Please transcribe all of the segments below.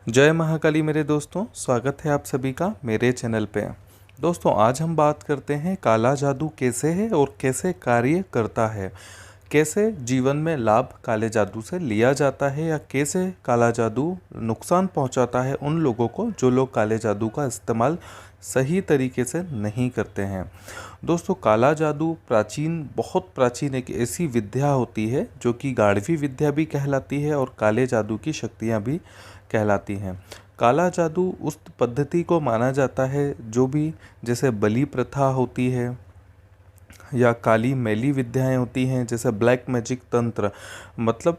जय महाकाली मेरे दोस्तों, स्वागत है आप सभी का मेरे चैनल पे। दोस्तों, आज हम बात करते हैं काला जादू कैसे है और कैसे कार्य करता है। कैसे जीवन में लाभ काले जादू से लिया जाता है या कैसे काला जादू नुकसान पहुंचाता है उन लोगों को जो लोग काले जादू का इस्तेमाल सही तरीके से नहीं करते हैं। दोस्तों, काला जादू बहुत प्राचीन एक ऐसी विद्या होती है जो कि गाढ़वी विद्या भी कहलाती है और काले जादू की शक्तियाँ भी कहलाती हैं। काला जादू उस पद्धति को माना जाता है जो भी जैसे बलि प्रथा होती है या काली मैली विद्याएं होती हैं, जैसे ब्लैक मैजिक तंत्र, मतलब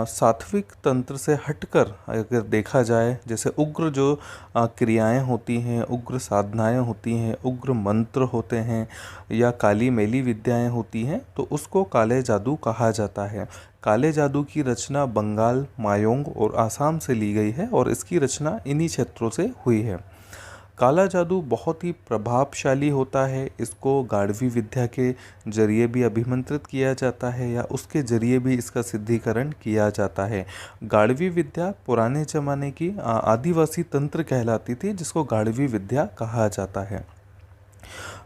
सात्विक तंत्र से हटकर अगर देखा जाए, जैसे उग्र जो क्रियाएं होती हैं, उग्र साधनाएं होती हैं, उग्र मंत्र होते हैं या काली मैली विद्याएं होती हैं, तो उसको काले जादू कहा जाता है। काले जादू की रचना बंगाल, मायोंग और आसाम से ली गई है और इसकी रचना इन्हीं क्षेत्रों से हुई है। काला जादू बहुत ही प्रभावशाली होता है। इसको गाढ़वी विद्या के जरिए भी अभिमंत्रित किया जाता है या उसके जरिए भी इसका सिद्धिकरण किया जाता है। गाढ़वी विद्या पुराने ज़माने की आदिवासी तंत्र कहलाती थी, जिसको गाढ़वी विद्या कहा जाता है।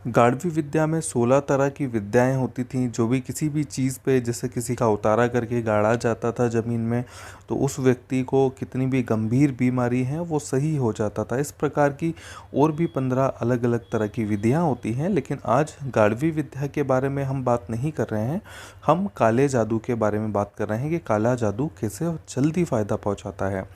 गाढ़वी विद्या में 16 तरह की विद्याएं होती थीं, जो भी किसी भी चीज़ पे जैसे किसी का उतारा करके गाड़ा जाता था ज़मीन में, तो उस व्यक्ति को कितनी भी गंभीर बीमारी है वो सही हो जाता था। इस प्रकार की और भी 15 अलग अलग तरह की विधियां होती हैं, लेकिन आज गाढ़वी विद्या के बारे में हम बात नहीं कर रहे हैं। हम काले जादू के बारे में बात कर रहे हैं कि काला जादू कैसे जल्दी फ़ायदा पहुँचाता है।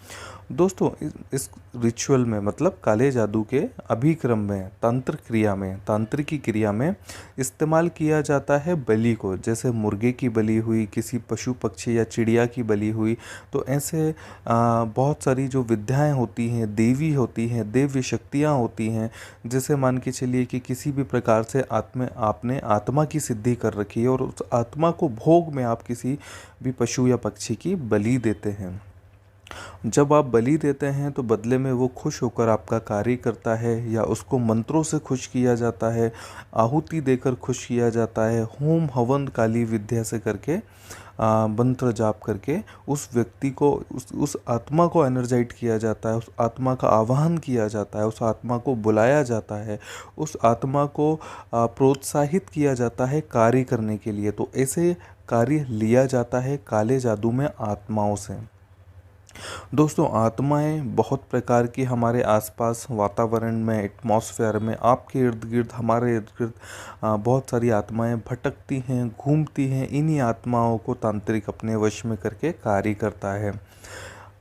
दोस्तों, इस रिचुअल में, मतलब काले जादू के अभिक्रम में, तांत्रिकी क्रिया में इस्तेमाल किया जाता है बलि को। जैसे मुर्गे की बलि हुई, किसी पशु पक्षी या चिड़िया की बलि हुई, तो ऐसे बहुत सारी जो विद्याएं होती हैं, देवी होती हैं, दिव्य शक्तियां होती हैं, जैसे मान के चलिए कि किसी भी प्रकार से आपने आत्मा की सिद्धि कर रखी है और उस आत्मा को भोग में आप किसी भी पशु या पक्षी की बलि देते हैं। जब आप बलि देते हैं तो बदले में वो खुश होकर आपका कार्य करता है, या उसको मंत्रों से खुश किया जाता है, आहुति देकर खुश किया जाता है, होम हवन काली विद्या से करके, मंत्र जाप करके उस व्यक्ति को, उस आत्मा को एनर्जाइट किया जाता है, उस आत्मा का आवाहन किया जाता है, उस आत्मा को बुलाया जाता है, उस आत्मा को प्रोत्साहित किया जाता है कार्य करने के लिए। तो ऐसे कार्य लिया जाता है काले जादू में आत्माओं से। दोस्तों, आत्माएं बहुत प्रकार की हमारे आसपास वातावरण में, एटमॉस्फेयर में, आपके इर्द गिर्द, हमारे इर्द गिर्द बहुत सारी आत्माएं भटकती हैं, घूमती हैं। इन्हीं आत्माओं को तांत्रिक अपने वश में करके कार्य करता है।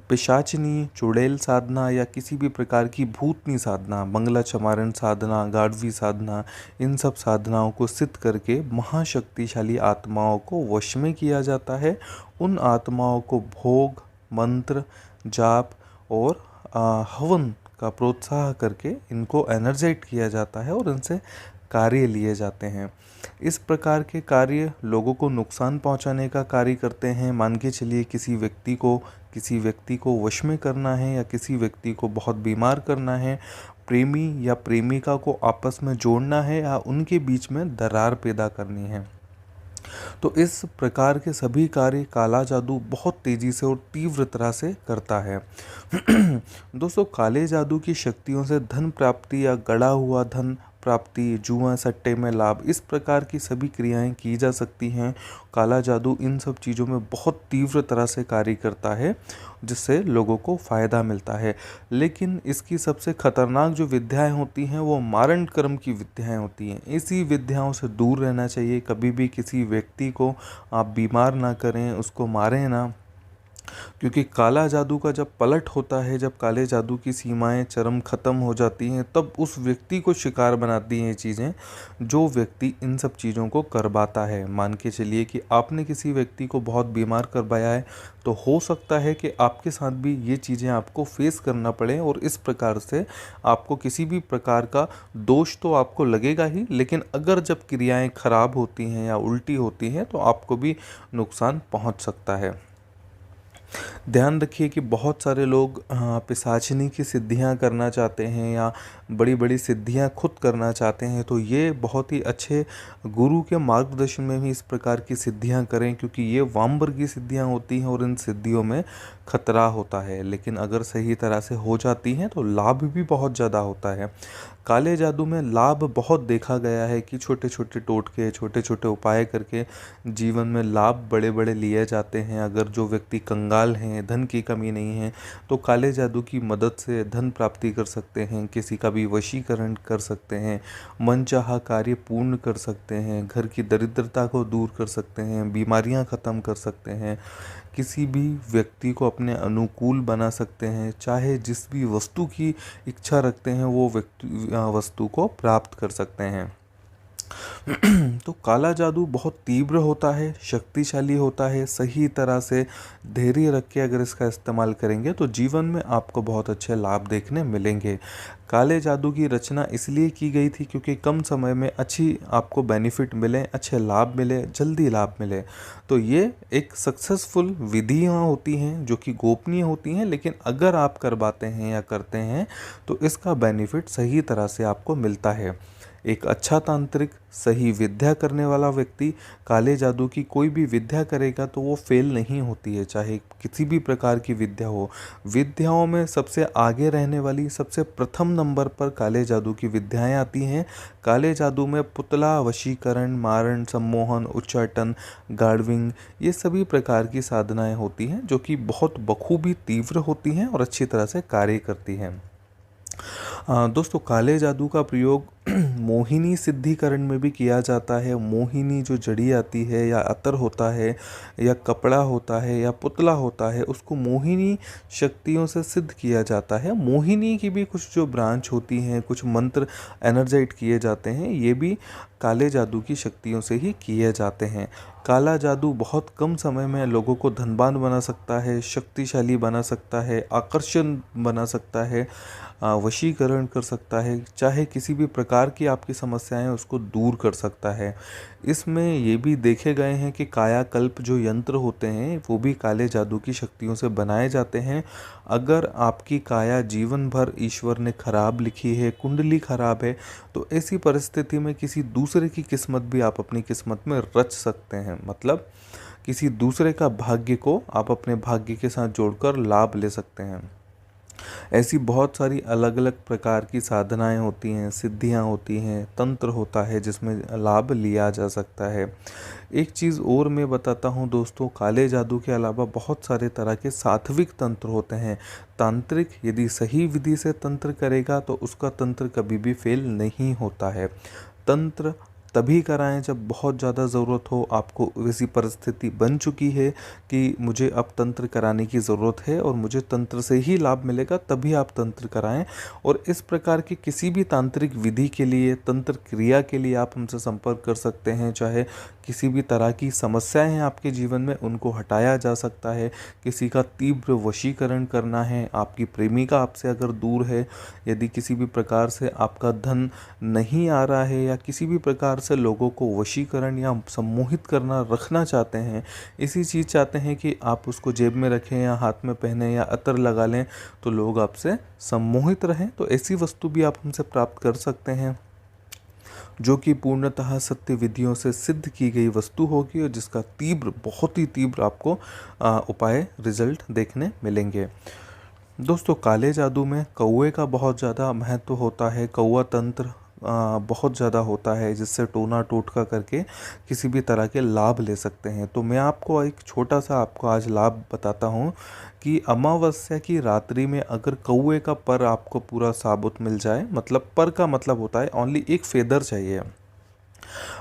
पिशाचनी, चुड़ैल साधना या किसी भी प्रकार की भूतनी साधना, मंगला चमारण साधना, गाढ़वी साधना, इन सब साधनाओं को सिद्ध करके महाशक्तिशाली आत्माओं को वश में किया जाता है। उन आत्माओं को भोग, मंत्र, जाप और हवन का प्रोत्साह करके इनको एनर्जाइट किया जाता है और इनसे कार्य लिए जाते हैं। इस प्रकार के कार्य लोगों को नुकसान पहुंचाने का कार्य करते हैं। मान के चलिए किसी व्यक्ति को वश में करना है या किसी व्यक्ति को बहुत बीमार करना है, प्रेमी या प्रेमिका को आपस में जोड़ना है या उनके बीच में दरार पैदा करनी है, तो इस प्रकार के सभी कार्य काला जादू बहुत तेज़ी से और तीव्र तरह से करता है। दोस्तों, काले जादू की शक्तियों से धन प्राप्ति या गड़ा हुआ धन प्राप्ति, जुआ सट्टे में लाभ, इस प्रकार की सभी क्रियाएं की जा सकती हैं। काला जादू इन सब चीज़ों में बहुत तीव्र तरह से कार्य करता है, जिससे लोगों को फ़ायदा मिलता है। लेकिन इसकी सबसे खतरनाक जो विद्याएं होती हैं वो मारण कर्म की विद्याएं होती हैं। इसी विद्याओं से दूर रहना चाहिए। कभी भी किसी व्यक्ति को आप बीमार ना करें, उसको मारें ना, क्योंकि काला जादू का जब पलट होता है, जब काले जादू की सीमाएं चरम ख़त्म हो जाती हैं, तब उस व्यक्ति को शिकार बनाती हैं ये चीज़ें, जो व्यक्ति इन सब चीज़ों को करवाता है। मान के चलिए कि आपने किसी व्यक्ति को बहुत बीमार करवाया है, तो हो सकता है कि आपके साथ भी ये चीज़ें आपको फेस करना पड़े और इस प्रकार से आपको किसी भी प्रकार का दोष तो आपको लगेगा ही, लेकिन अगर जब क्रियाएं खराब होती हैं या उल्टी होती हैं तो आपको भी नुकसान पहुंच सकता है। ध्यान रखिए कि बहुत सारे लोग पिशाचिनी की सिद्धियां करना चाहते हैं या बड़ी बड़ी सिद्धियां खुद करना चाहते हैं, तो ये बहुत ही अच्छे गुरु के मार्गदर्शन में ही इस प्रकार की सिद्धियां करें, क्योंकि ये वामवर्गीय सिद्धियां होती हैं और इन सिद्धियों में खतरा होता है। लेकिन अगर सही तरह से हो जाती हैं तो लाभ भी बहुत ज़्यादा होता है। काले जादू में लाभ बहुत देखा गया है कि छोटे छोटे टोटके, छोटे छोटे उपाय करके जीवन में लाभ बड़े बड़े लिए जाते हैं। अगर जो व्यक्ति कंगाल हैं, धन की कमी नहीं है, तो काले जादू की मदद से धन प्राप्ति कर सकते हैं, किसी का भी वशीकरण कर सकते हैं, मनचाहा कार्य पूर्ण कर सकते हैं, घर की दरिद्रता को दूर कर सकते हैं, बीमारियां ख़त्म कर सकते हैं, किसी भी व्यक्ति को अपने अनुकूल बना सकते हैं, चाहे जिस भी वस्तु की इच्छा रखते हैं वो व्यक्ति वस्तु को प्राप्त कर सकते हैं। तो काला जादू बहुत तीव्र होता है, शक्तिशाली होता है। सही तरह से धैर्य रख के अगर इसका इस्तेमाल करेंगे तो जीवन में आपको बहुत अच्छे लाभ देखने मिलेंगे। काले जादू की रचना इसलिए की गई थी क्योंकि कम समय में अच्छी आपको बेनिफिट मिले, अच्छे लाभ मिले, जल्दी लाभ मिले। तो ये एक सक्सेसफुल विधियाँ होती हैं जो कि गोपनीय होती हैं, लेकिन अगर आप करवाते हैं या करते हैं तो इसका बेनिफिट सही तरह से आपको मिलता है। एक अच्छा तांत्रिक, सही विद्या करने वाला व्यक्ति काले जादू की कोई भी विद्या करेगा तो वो फेल नहीं होती है, चाहे किसी भी प्रकार की विद्या हो। विद्याओं में सबसे आगे रहने वाली, सबसे प्रथम नंबर पर काले जादू की विद्याएं आती हैं। काले जादू में पुतला, वशीकरण, मारण, सम्मोहन, उच्चाटन, गार्डविंग, ये सभी प्रकार की साधनाएं होती हैं जो कि बहुत बखूबी तीव्र होती हैं और अच्छी तरह से कार्य करती हैं। दोस्तों, काले जादू का प्रयोग मोहिनी सिद्धिकरण में भी किया जाता है। मोहिनी जो जड़ी आती है या अतर होता है या कपड़ा होता है या पुतला होता है, उसको मोहिनी शक्तियों से सिद्ध किया जाता है। मोहिनी की भी कुछ जो ब्रांच होती हैं, कुछ मंत्र एनर्जाइट किए जाते हैं, ये भी काले जादू की शक्तियों से ही किए जाते हैं। काला जादू बहुत कम समय में लोगों को धनवान बना सकता है, शक्तिशाली बना सकता है, आकर्षण बना सकता है, वशीकरण कर सकता है, चाहे किसी भी प्रकार की आपकी समस्याएं उसको दूर कर सकता है। इसमें ये भी देखे गए हैं कि कायाकल्प जो यंत्र होते हैं वो भी काले जादू की शक्तियों से बनाए जाते हैं। अगर आपकी काया जीवन भर ईश्वर ने खराब लिखी है, कुंडली खराब है, तो ऐसी परिस्थिति में किसी दूसरे की किस्मत भी आप अपनी किस्मत में रच सकते हैं। मतलब किसी दूसरे का भाग्य को आप अपने भाग्य के साथ जोड़कर लाभ ले सकते हैं। ऐसी बहुत सारी अलग अलग प्रकार की साधनाएं होती हैं, सिद्धियां होती हैं, तंत्र होता है जिसमें लाभ लिया जा सकता है। एक चीज़ और मैं बताता हूँ दोस्तों, काले जादू के अलावा बहुत सारे तरह के सात्विक तंत्र होते हैं। तांत्रिक यदि सही विधि से तंत्र करेगा तो उसका तंत्र कभी भी फेल नहीं होता है। तंत्र तभी कराएं जब बहुत ज़्यादा ज़रूरत हो, आपको वैसी परिस्थिति बन चुकी है कि मुझे अब तंत्र कराने की ज़रूरत है और मुझे तंत्र से ही लाभ मिलेगा, तभी आप तंत्र कराएं। और इस प्रकार की किसी भी तांत्रिक विधि के लिए, तंत्र क्रिया के लिए आप हमसे संपर्क कर सकते हैं। चाहे किसी भी तरह की समस्याएं हैं आपके जीवन में, उनको हटाया जा सकता है। किसी का तीव्र वशीकरण करना है, आपकी प्रेमिका आपसे अगर दूर है, यदि किसी भी प्रकार से आपका धन नहीं आ रहा है या किसी भी प्रकार से लोगों को वशीकरण या सम्मोहित करना रखना चाहते हैं, इसी चीज़ चाहते हैं कि आप उसको जेब में रखें या हाथ में पहने या अतर लगा लें तो लोग आपसे सम्मोहित रहें, तो ऐसी वस्तु भी आप हमसे प्राप्त कर सकते हैं जो कि पूर्णतः सत्य विधियों से सिद्ध की गई वस्तु होगी और जिसका तीव्र, बहुत ही तीव्र आपको उपाय, रिजल्ट देखने मिलेंगे। दोस्तों, काले जादू में कौवे का बहुत ज़्यादा महत्व होता है। कौवा तंत्र बहुत ज़्यादा होता है जिससे टोना टोटका करके किसी भी तरह के लाभ ले सकते हैं। तो मैं आपको एक छोटा सा आपको आज लाभ बताता हूँ कि अमावस्या की रात्रि में अगर कौवे का पर आपको पूरा साबुत मिल जाए, मतलब पर का मतलब होता है ओनली एक फेदर चाहिए,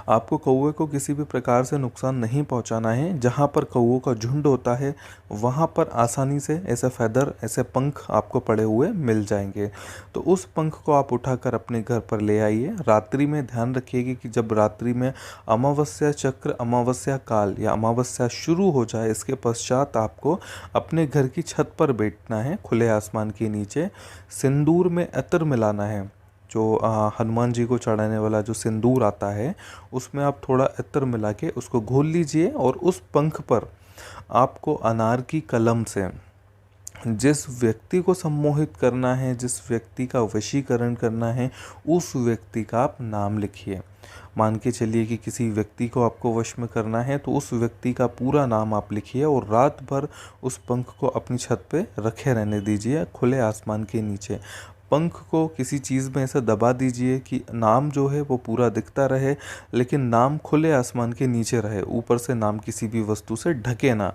आपको कौवे को किसी भी प्रकार से नुकसान नहीं पहुंचाना है। जहां पर कौवों का झुंड होता है वहां पर आसानी से ऐसे फैदर, ऐसे पंख आपको पड़े हुए मिल जाएंगे। तो उस पंख को आप उठाकर अपने घर पर ले आइए। रात्रि में ध्यान रखिएगा कि जब रात्रि में अमावस्या चक्र, अमावस्या काल या अमावस्या शुरू हो जाए, इसके पश्चात आपको अपने घर की छत पर बैठना है, खुले आसमान के नीचे। सिंदूर में अतर मिलाना है, जो हनुमान जी को चढ़ाने वाला जो सिंदूर आता है उसमें आप थोड़ा इत्र मिला के उसको घोल लीजिए और उस पंख पर आपको अनार की कलम से जिस व्यक्ति को सम्मोहित करना है, जिस व्यक्ति का वशीकरण करना है, उस व्यक्ति का आप नाम लिखिए। मान के चलिए कि किसी व्यक्ति को आपको वश में करना है, तो उस व्यक्ति का पूरा नाम आप लिखिए और रात भर उस पंख को अपनी छत पे रखे रहने दीजिए, खुले आसमान के नीचे। पंख को किसी चीज़ में ऐसा दबा दीजिए कि नाम जो है वो पूरा दिखता रहे, लेकिन नाम खुले आसमान के नीचे रहे, ऊपर से नाम किसी भी वस्तु से ढके ना।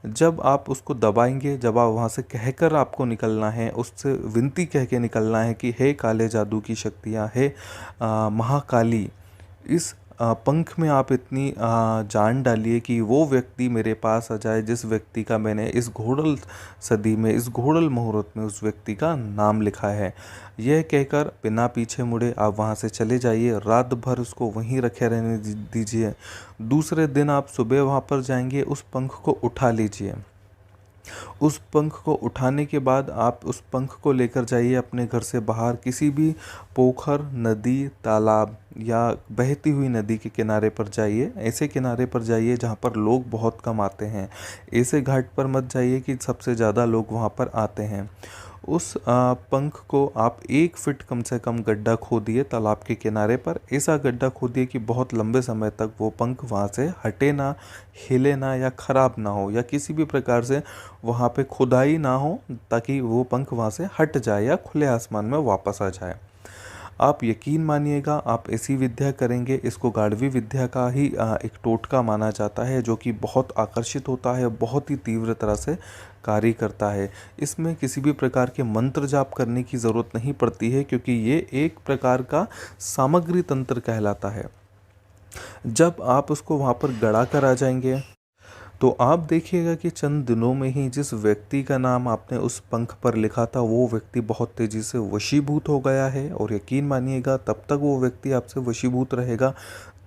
जब आप उसको दबाएंगे, जब आप वहाँ से कहकर आपको निकलना है, उससे विनती कह के निकलना है कि हे काले जादू की शक्तियाँ, हे महाकाली, इस पंख में आप इतनी जान डालिए कि वो व्यक्ति मेरे पास आ जाए जिस व्यक्ति का मैंने इस घोड़ल सदी में, इस घोड़ल मुहूर्त में उस व्यक्ति का नाम लिखा है। यह कहकर बिना पीछे मुड़े आप वहाँ से चले जाइए, रात भर उसको वहीं रखे रहने दीजिए। दूसरे दिन आप सुबह वहाँ पर जाएंगे, उस पंख को उठा लीजिए। उस पंख को उठाने के बाद आप उस पंख को लेकर जाइए अपने घर से बाहर, किसी भी पोखर, नदी, तालाब या बहती हुई नदी के किनारे पर जाइए। ऐसे किनारे पर जाइए जहाँ पर लोग बहुत कम आते हैं। ऐसे घाट पर मत जाइए कि सबसे ज़्यादा लोग वहाँ पर आते हैं। उस पंख को आप 1 फीट कम से कम गड्ढा खोदिए तालाब के किनारे पर। ऐसा गड्ढा खोदिए कि बहुत लंबे समय तक वो पंख वहाँ से हटे ना, हिले ना या ख़राब ना हो, या किसी भी प्रकार से वहाँ पे खुदाई ना हो, ताकि वो पंख वहाँ से हट जाए या खुले आसमान में वापस आ जाए। आप यकीन मानिएगा, आप ऐसी विद्या करेंगे, इसको गाढ़वी विद्या का ही एक टोटका माना जाता है, जो कि बहुत आकर्षित होता है, बहुत ही तीव्र तरह से कार्य करता है। इसमें किसी भी प्रकार के मंत्र जाप करने की ज़रूरत नहीं पड़ती है, क्योंकि ये एक प्रकार का सामग्री तंत्र कहलाता है। जब आप उसको वहाँ पर गड़ा कर आ जाएंगे, तो आप देखिएगा कि चंद दिनों में ही जिस व्यक्ति का नाम आपने उस पंख पर लिखा था, वो व्यक्ति बहुत तेज़ी से वशीभूत हो गया है। और यकीन मानिएगा, तब तक वो व्यक्ति आपसे वशीभूत रहेगा,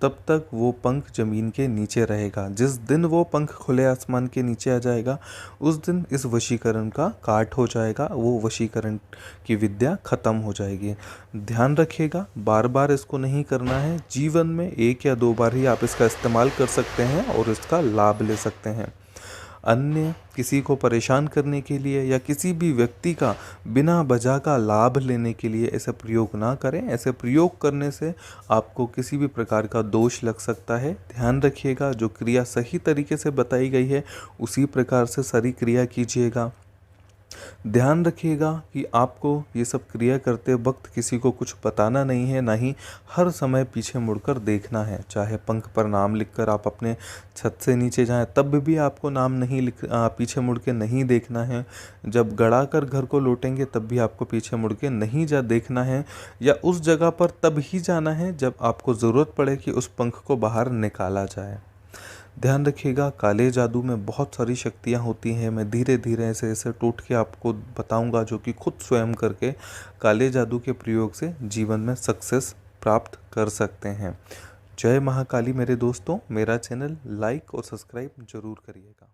तब तक वो पंख ज़मीन के नीचे रहेगा। जिस दिन वो पंख खुले आसमान के नीचे आ जाएगा, उस दिन इस वशीकरण का काट हो जाएगा, वो वशीकरण की विद्या ख़त्म हो जाएगी। ध्यान रखिएगा, बार बार इसको नहीं करना है। जीवन में 1 या 2 बार ही आप इसका इस्तेमाल कर सकते हैं और इसका लाभ ले सकते हैं। अन्य किसी को परेशान करने के लिए या किसी भी व्यक्ति का बिना वजह का लाभ लेने के लिए ऐसा प्रयोग ना करें। ऐसे प्रयोग करने से आपको किसी भी प्रकार का दोष लग सकता है। ध्यान रखिएगा, जो क्रिया सही तरीके से बताई गई है उसी प्रकार से सारी क्रिया कीजिएगा। ध्यान रखिएगा कि आपको ये सब क्रिया करते वक्त किसी को कुछ बताना नहीं है, ना ही हर समय पीछे मुड़कर देखना है। चाहे पंख पर नाम लिखकर आप अपने छत से नीचे जाएं, तब भी आपको नाम नहीं पीछे मुड़ के नहीं देखना है। जब गड़ा कर घर को लौटेंगे, तब भी आपको पीछे मुड़ के नहीं देखना है, या उस जगह पर तब ही जाना है जब आपको ज़रूरत पड़े कि उस पंख को बाहर निकाला जाए। ध्यान रखिएगा, काले जादू में बहुत सारी शक्तियाँ होती हैं। मैं धीरे धीरे ऐसे ऐसे टोटके आपको बताऊंगा, जो कि खुद स्वयं करके काले जादू के प्रयोग से जीवन में सक्सेस प्राप्त कर सकते हैं। जय महाकाली मेरे दोस्तों। मेरा चैनल लाइक और सब्सक्राइब जरूर करिएगा।